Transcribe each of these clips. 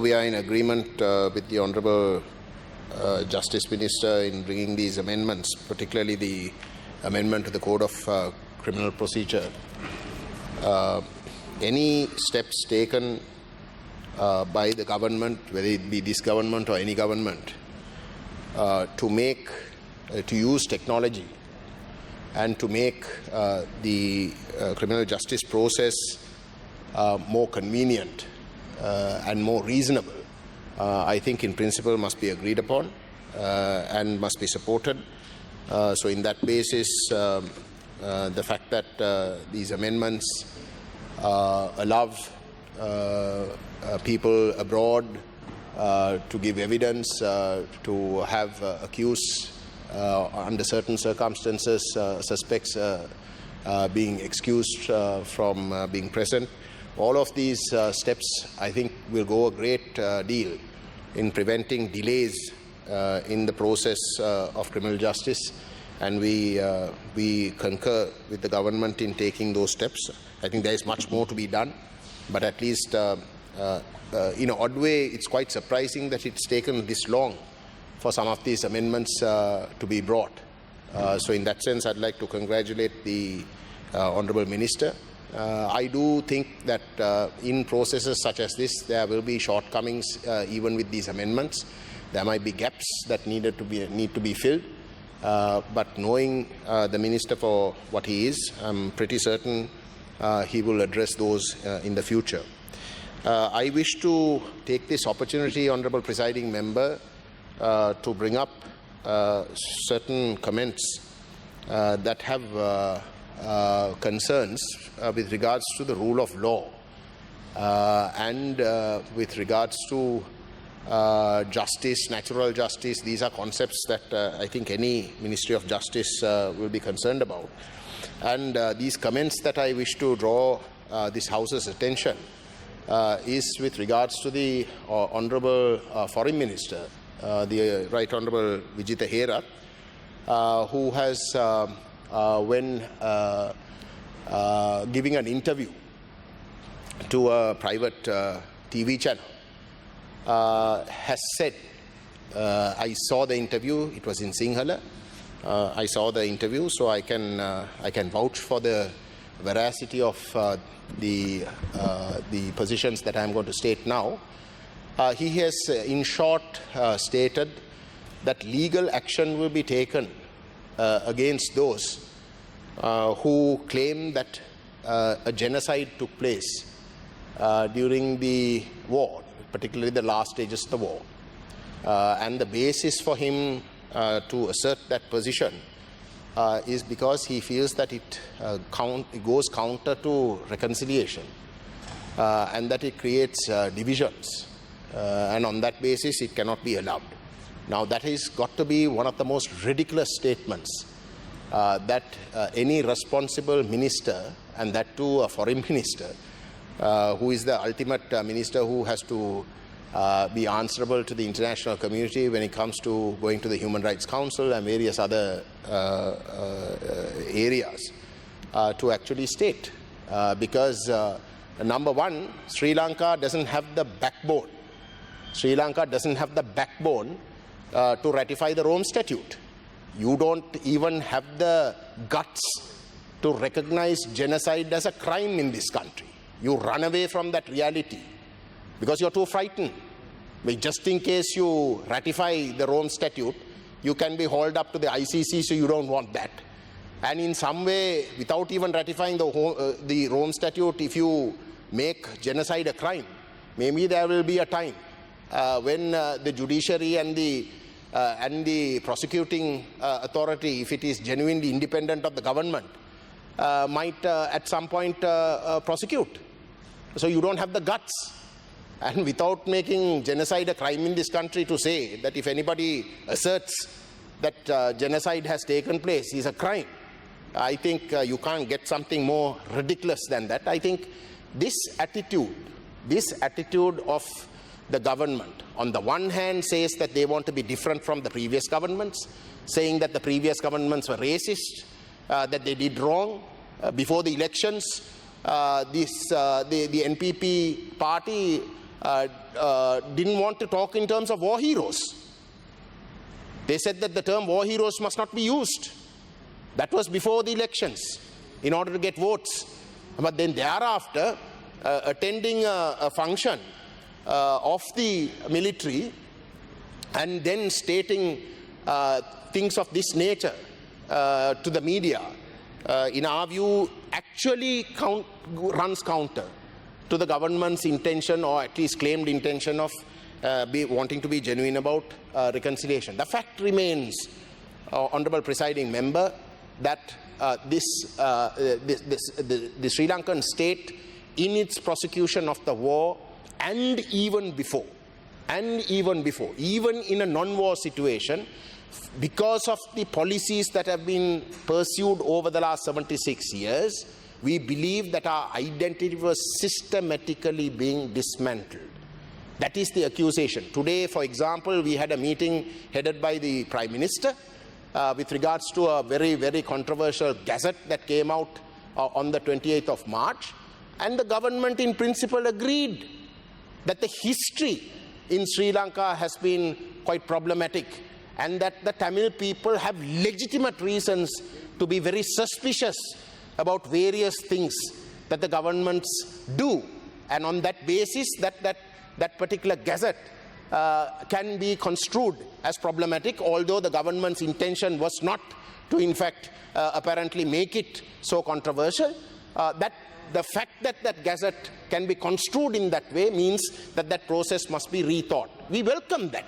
we are in agreement with the Honourable Justice Minister in bringing these amendments, particularly the amendment to the Code of Criminal Procedure. Any steps taken by the government, whether it be this government or any government, to use technology and to make the criminal justice process more convenient and more reasonable, I think in principle must be agreed upon and must be supported. So in that basis, the fact that these amendments allow people abroad to give evidence, to have accused under certain circumstances, suspects being excused from being present. All of these steps, I think, will go a great deal in preventing delays in the process of criminal justice, and we concur with the government in taking those steps. I think there is much more to be done, but at least in an odd way, it's quite surprising that it's taken this long for some of these amendments to be brought. So in that sense, I'd like to congratulate the Honourable Minister. I do think that in processes such as this, there will be shortcomings even with these amendments. There might be gaps that need to be filled. But knowing the Minister for what he is, I'm pretty certain he will address those in the future. I wish to take this opportunity, Honourable Presiding Member, to bring up certain comments that have concerns with regards to the rule of law and with regards to justice, natural justice. These are concepts that I think any Ministry of Justice will be concerned about. And these comments that I wish to draw this House's attention is with regards to the Honourable Foreign Minister, the Right Honourable Vijitha Herath, who has, when giving an interview to a private TV channel, has said, I saw the interview, it was in Sinhala, I saw the interview, so I can vouch for the veracity of the positions that I am going to state now. He has, in short, stated that legal action will be taken against those who claim that a genocide took place during the war, particularly the last stages of the war. And the basis for him to assert that position is because he feels that it goes counter to reconciliation and that it creates divisions. And on that basis, it cannot be allowed. Now, that has got to be one of the most ridiculous statements that any responsible minister, and that too a foreign minister, who is the ultimate minister who has to be answerable to the international community when it comes to going to the Human Rights Council and various other areas, to actually state. Because number one, Sri Lanka doesn't have the backbone. Sri Lanka doesn't have the backbone to ratify the Rome Statute. You don't even have the guts to recognize genocide as a crime in this country. You run away from that reality because you're too frightened. But just in case you ratify the Rome Statute, you can be hauled up to the ICC, so you don't want that. And in some way, without even ratifying the Rome Statute, if you make genocide a crime, maybe there will be a time when the judiciary and the prosecuting authority, if it is genuinely independent of the government, might at some point prosecute. So you don't have the guts. And without making genocide a crime in this country, to say that if anybody asserts that genocide has taken place is a crime, I think you can't get something more ridiculous than that. I think this attitude of the government, on the one hand, says that they want to be different from the previous governments, saying that the previous governments were racist, that they did wrong before the elections. The NPP party didn't want to talk in terms of war heroes. They said that the term war heroes must not be used. That was before the elections, in order to get votes. But then thereafter, attending a function of the military and then stating things of this nature to the media, in our view, actually runs counter to the government's intention, or at least claimed intention, of wanting to be genuine about reconciliation. The fact remains, Honourable Presiding Member, that the Sri Lankan state, in its prosecution of the war, and even before, even in a non-war situation, because of the policies that have been pursued over the last 76 years, we believe that our identity was systematically being dismantled. That is the accusation. Today, for example, we had a meeting headed by the Prime Minister with regards to a very, very controversial gazette that came out on the 28th of March. And the government in principle agreed that the history in Sri Lanka has been quite problematic, and that the Tamil people have legitimate reasons to be very suspicious about various things that the governments do. And on that basis, that particular gazette can be construed as problematic, although the government's intention was not to, in fact, apparently make it so controversial. That the fact that that gazette can be construed in that way means that that process must be rethought. We welcome that.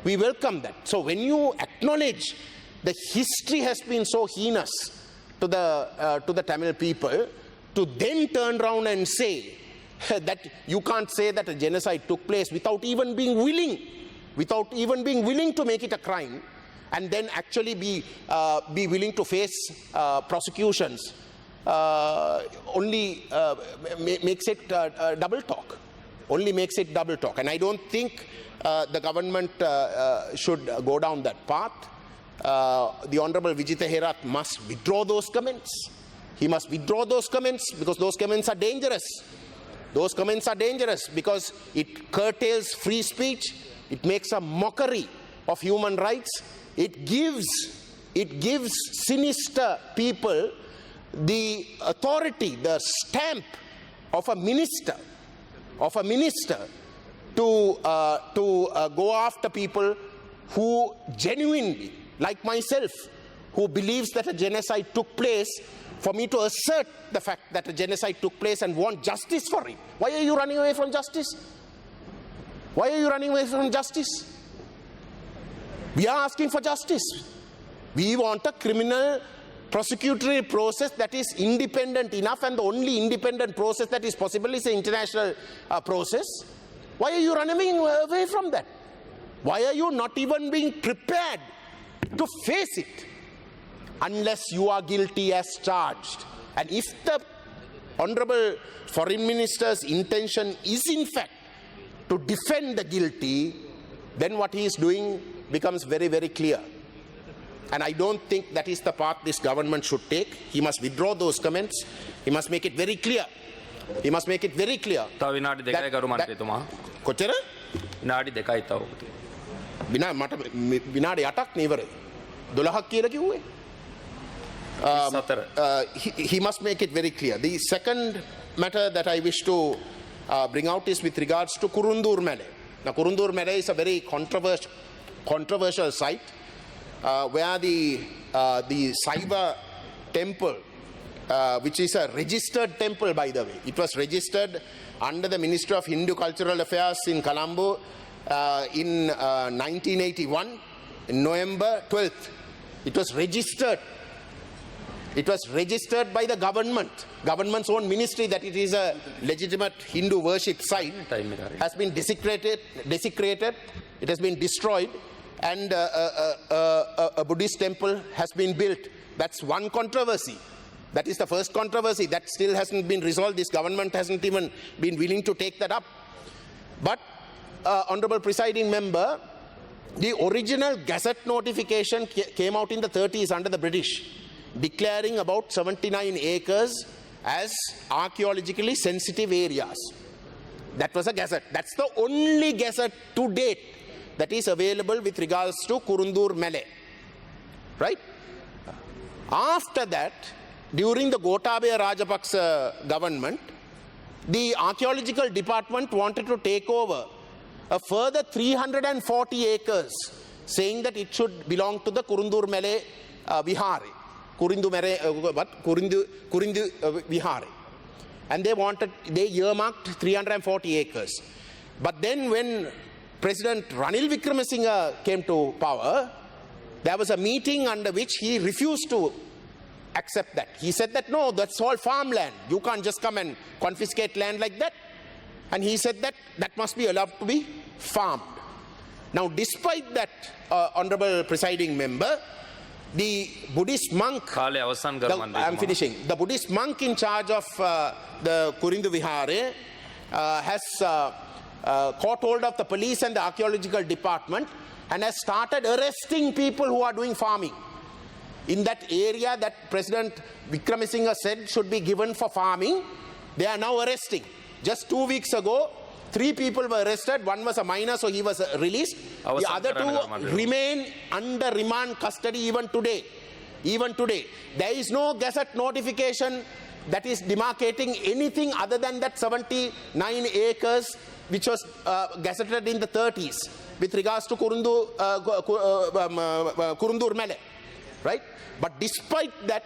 We welcome that. So when you acknowledge the history has been so heinous to the Tamil people, to then turn around and say that you can't say that a genocide took place without even being willing to make it a crime, and then actually be willing to face prosecutions, only makes it double talk. Only makes it double talk. And I don't think the government should go down that path. The Honourable Vijitha Herath must withdraw those comments. He must withdraw those comments, because those comments are dangerous. Those comments are dangerous because it curtails free speech. It makes a mockery of human rights. It gives sinister people the authority, the stamp of a minister, to go after people who genuinely, like myself, who believes that a genocide took place, for me to assert the fact that a genocide took place and want justice for it. Why are you running away from justice? Why are you running away from justice? We are asking for justice. We want a criminal prosecutory process that is independent enough, and the only independent process that is possible is an international process. Why are you running away from that? Why are you not even being prepared to face it unless you are guilty as charged? And if the Honourable Foreign Minister's intention is in fact to defend the guilty, then what he is doing becomes very, very clear. And I don't think that is the path this government should take. He must withdraw those comments. He must make it very clear. He must make it very clear. කොච්චර? විනාඩි 2යි තව. විනාඩි 8ක් නේ ඉවරයි. 12ක් කියලා කිව්වේ. He must make it very clear. The second matter that I wish to bring out is with regards to Kurundur Mele. Now, Kurundur Mele is a very controversial site where the Saiva temple, which is a registered temple, by the way. It was registered under the Ministry of Hindu Cultural Affairs in Colombo in 1981, in November 12th. It was registered. It was registered by the government's own ministry, that it is a legitimate Hindu worship site. Has been desecrated, it has been destroyed, and a Buddhist temple has been built. That's one controversy. That is the first controversy that still hasn't been resolved. This government hasn't even been willing to take that up. But, Honourable Presiding Member, the original Gazette notification came out in the 30s under the British, declaring about 79 acres as archaeologically sensitive areas. That was a gazette. That's the only gazette to date that is available with regards to Kurundur Mele. Right? After that, during the Gotabaya Rajapaksa government, the archaeological department wanted to take over a further 340 acres, saying that it should belong to the Kurundur Mele Vihare. Kurindu Vihare. And they earmarked 340 acres. But then when President Ranil Wickremesinghe came to power, there was a meeting under which he refused to accept that. He said that, no, that's all farmland. You can't just come and confiscate land like that. And he said that that must be allowed to be farmed. Now, despite that, Honorable Presiding Member, the Buddhist monk, I'm finishing, the Buddhist monk in charge of the Kurindu Vihare has caught hold of the police and the archaeological department and has started arresting people who are doing farming. In that area that President Wickremesinghe said should be given for farming, they are now arresting. Just 2 weeks ago, 3 people were arrested. One was a minor, so he was released. The other 2 remain under remand custody even today. Even today. There is no gazette notification that is demarcating anything other than that 79 acres which was gazetted in the 30s with regards to Kurundur Mele. Right? But despite that,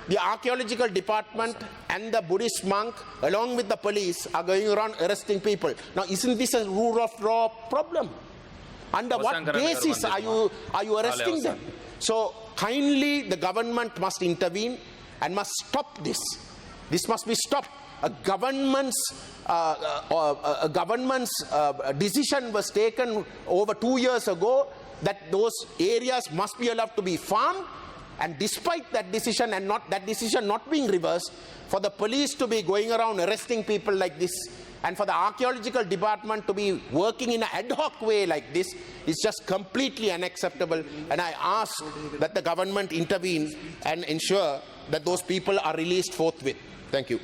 the archaeological department and the Buddhist monk, along with the police, are going around arresting people. Now, isn't this a rule of law problem? Under what basis are you arresting them? So, kindly, the government must intervene and must stop this. This must be stopped. A government's decision was taken over 2 years ago that those areas must be allowed to be farmed. And despite that decision and that decision not being reversed, for the police to be going around arresting people like this, and for the archaeological department to be working in an ad hoc way like this, is just completely unacceptable. And I ask that the government intervene and ensure that those people are released forthwith. Thank you.